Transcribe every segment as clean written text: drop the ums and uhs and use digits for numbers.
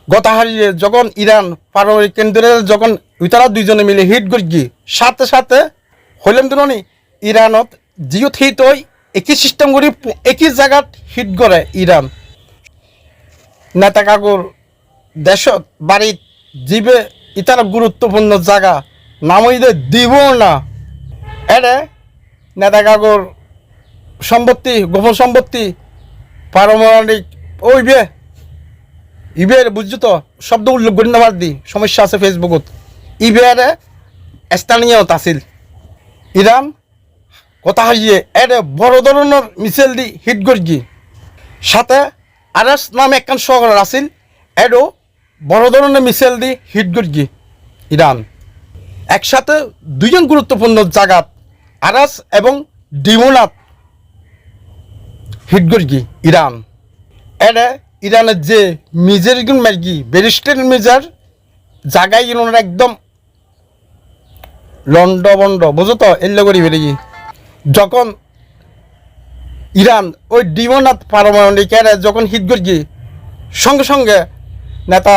গতা হারিয়ে যখন ইরান পারমাণবিক কেন্দ্রে যখন তারা দুইজনে মিলে হিট করি সাথে সাথে হইলাম দিননি ইরানত জিও হিট হয় একই সিস্টেম করি একই জায়গাত হিট করে ইরান নেতা কাকুর দেশত বাড়িত জীবে ইতার গুরুত্বপূর্ণ জায়গা নামইদে দিব না এরে নেতা কাকুর সম্পত্তি গোপন সম্পত্তি পারমাণবিক ওইবে ইবের বুঝছো তো শব্দ উল্লেখ করি না দি সমস্যা আছে ফেসবুকত ইবেরে স্থানীয় তাছিল ইরান কথা হারিয়ে এরে বড় ধরনের মিছিল দি হিট করি সাথে আরাস নামে একখান শহর আছিল এরও বড় ধরনের মিছিল দি হিট করি ইরান একসাথে দুইজন গুরুত্বপূর্ণ জায়গা আরাস এবং ডিমোনাত হিট করি ইরান এরে ইরানের যে মিজের গুণ মার্গি ব্যারিস্টার মিজার জায়গায় ইরানের একদম লন্ড বন্ড বুঝো তো এল্লো করি বেরিয়ে যখন ইরান ওই ডিমোনাথ পারমাণবিক যখন হিট করি সঙ্গে সঙ্গে নেতা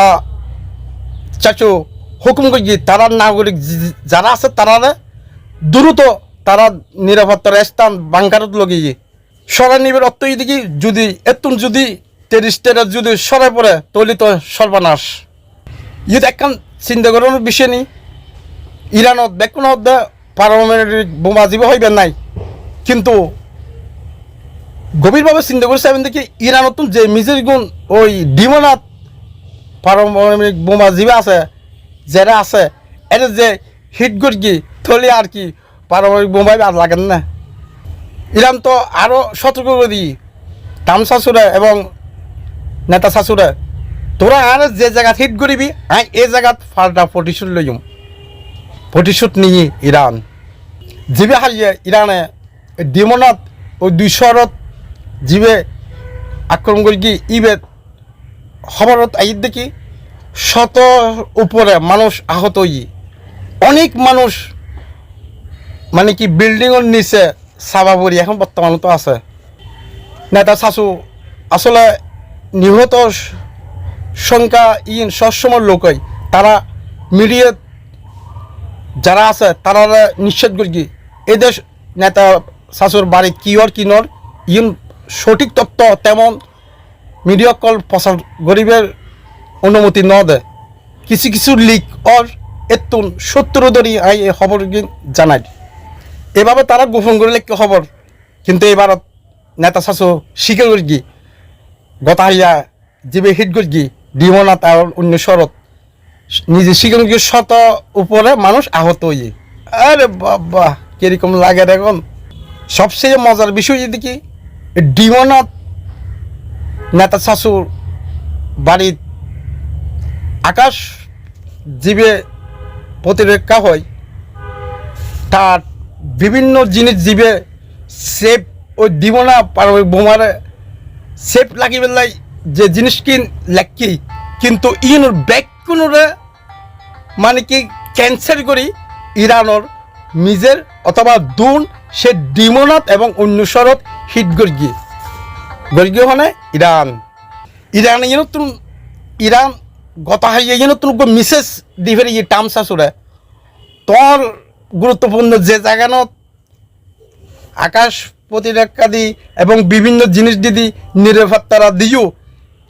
চাচু হুকুম করি তারা নাগরিক যারা আছে তারা দ্রুত তারা নিরাপত্তার স্থান বাংকারত লগিয়ে সরাই নিবের অর্থ দিকে যদি এতুন যদি টেরিস্টেরা যদি সরাই পড়ে তৈলি তো সর্বনাশ ইয়ে একখান চিন্তা করানোর বিষয় নেই ইরানত দেখুন পারমাণবিক বোমা জীব হইবে নাই কিন্তু গভীরভাবে চিন্তা করে চাইবেন দেখি ইরানত যে মিজের গুণ ওই ডিমোনাথ পারমাণবিক বোমা জীবে আছে যারা আছে এটা যে হিট করি থলি আর কি পারমাণবিক বোমাই আর লাগেন না ইরান তো আরও সতর্ক করে দিই তাম শাশুড়ে এবং নেতা শাশুড়ে তোরা আর যে জায়গা হিট করিবি হ্যাঁ এই জায়গাত ফাল্টা প্রতিশোধ লইম প্রতিশোধ নিয়ে ইরান জিবে হারিয়ে ইরানে ডিমোনাথ ওই 200 জিবে আক্রমণ করি কি ইবে খবরত আই দেখি শত উপরে মানুষ আহত হই অনেক মানুষ মানে কি বিল্ডিংয়ের নিচে সাবাবরি এখন বর্তমানে তো আছে নেতা শাশু আসলে নিহত সংখ্যা সবসময় লোক হয় তারা মিডিয়া যারা আছে তারা নিষেধ করি এদের নেতা শাশুর বাড়ি কিওর কিনর সঠিক তথ্য তেমন মিডিয়া কল প্রচার গরিবের অনুমতি ন দেয় কিছু কিছু লিক অর এতুন 70 ধরি এই খবর জানাই এভাবে তারা গোপন করে লেখে খবর কিন্তু এবার নেতা শাশু স্বীকার করি গতা হারিয়া জিবে হিট করি ডিমোনা তার অন্য শরৎ নিজে স্বীকার করি শত উপরে মানুষ আহত হয়ে আরে বাবা কিরকম লাগে এখন সবচেয়ে মজার বিষয় যদি কি ডিমোনাথ নেতা শাশুর বাড়ির আকাশ জীবে প্রতিরক্ষা হয় তার বিভিন্ন জিনিস জীবে সেফ ওই ডিমোনা পারমাণবিক বোমারে সেফ লাগি বেলাই যে জিনিস কিন লেখি কিন্তু ইনোর ব্যাক কোনোরে মানে কি ক্যান্সেল করি ইরানোর মিজের অথবা দুন সে ডিমোনাথ এবং অন্য শরৎ হিট গর্গি মানে ইরান নতুন ইরান গতা হারিয়ে নতুন মিসেস দিভেরি টার্মস আসুরে তোর গুরুত্বপূর্ণ যে জায়গানত আকাশ প্রতিরক্ষা দি এবং বিভিন্ন জিনিস দিদি নিরাপত্তারা দিও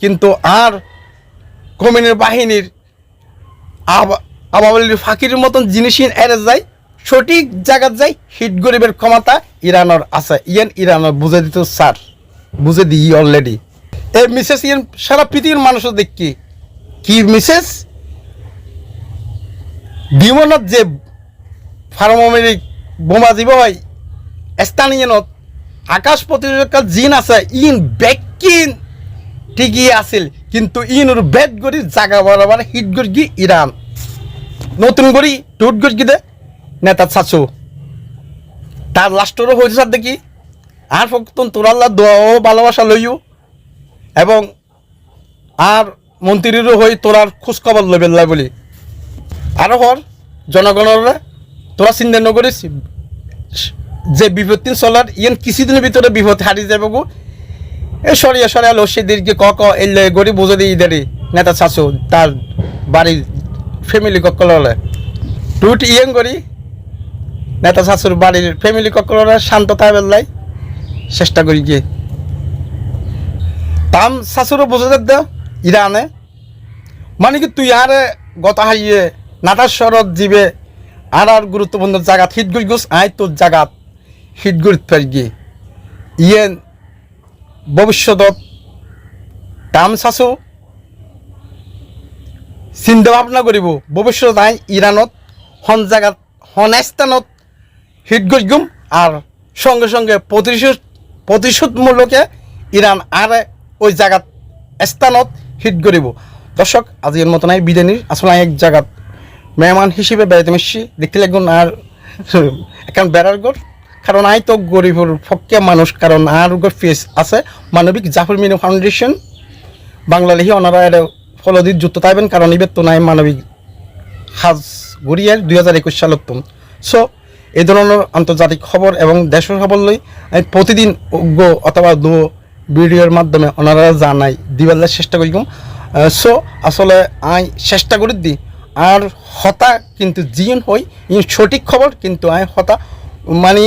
কিন্তু আর কমিউনির বাহিনীর আবাবলির ফাঁকির মতন জিনিসই এড়ে যায় সঠিক জায়গা যায় হিট গরিবের ক্ষমতা ইরানের আছে ইরানের বুঝে দিত স্যার বুঝে দিই অলরেডি এই মিসেস সারা পৃথিবীর মানুষও দেখি কি মিসেস ডিমোনাথ যে পারমাণবিক বোমা জীব হয় স্থানীয় আকাশ প্রতিরক্ষার জিন আছে ব্যাকিন ঠিকই আছিল কিন্তু ওর ব্যাট গড়ি জায়গা বরাবর হিট গড়ি ইরান নতুন গড়ি টুট গড়ি দে নেতা চাচু তার লাস্টরও হয়েছে স্যার দেখি আর ফক্তন তোরাল্লা দোয়াও ভালোবাসা লইও এবং আর মন্ত্রীরও হই তোরার খোঁজখবর লইবেল্লাই বলি আরও হর জনগণরা তোরা চিন্তা নকরিস যে বিপত্তি চলার কিছুদিনের ভিতরে বিপদ হারিয়ে যাবে গো এ সরিয়া সরিয়া লসে দীর্ঘ ক এলে গড়ি বুঝে দিয়ে দেরি নেতা চাচু তার বাড়ির ফ্যামিলি কক্কলে টুইট ইয়েং করি নেতা চাচুর বাড়ির ফ্যামিলি কক্কলে শান্ত থাকবেলাই চেষ্টা করি গিয়ে তাম চাচুরও বুঝে দেও ইরানে মানে কি তুই আর গত হাইয়ে নাটার শরৎ জীবে আর গুরুত্বপূর্ণ জায়গা হিট গুছ গুছ আয় তোর জায়গাত হিট গুরুত্ব পারি গিয়ে ইয়ে ভবিষ্যতত তাম চাচু চিন্তা ভাবনা করিব ভবিষ্যত আই ইরানত হন জায়গাত হন স্থানত হিট গুছ গুম আর সঙ্গে সঙ্গে প্রতিশোধমূলকে ইরান আর ওই জায়গাত স্থানত হিট করিব দর্শক আজির মতন আই বিরিয়ানির আসলে এক জায়গাত মেহমান হিসেবে বেড়াতে মিশছি দেখতে লাগুন আর এখন বেড়ার গড় কারণ আই তো গরিবর ফক্কে মানুষ কারণ আর ফেস আছে মানবিক জাফর মিনু ফাউন্ডেশন বাংলাদেশি ওনারা এটা ফলদিত যুক্ত থাকবেন কারণ এবার তো নাই মানবিক হাজ গড়িয়ার 2021 সালত সো এই ধরনের আন্তর্জাতিক খবর এবং দেশের খবর লই আমি প্রতিদিন অথবা দু ভিডিওর মাধ্যমে ওনারা জানাই দিবার চেষ্টা করি সো আসলে আই চেষ্টা করে দিই আর হতা কিন্তু জিন হই সঠিক খবর কিন্তু আই হতা মানে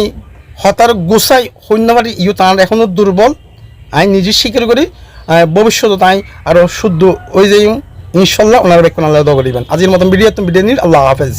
হতার গোসাই সৈন্যবাড়ি ইউ তার এখনও দুর্বল আই নিজে স্বীকার করি ভবিষ্যতে আই আরও শুদ্ধ ওই যে ইনশাল্লাহ ওনারা বেক্ষণ আল্লাহ দোয়া করিবেন আজির মতন ভিডিও নিন আল্লাহ হাফেজ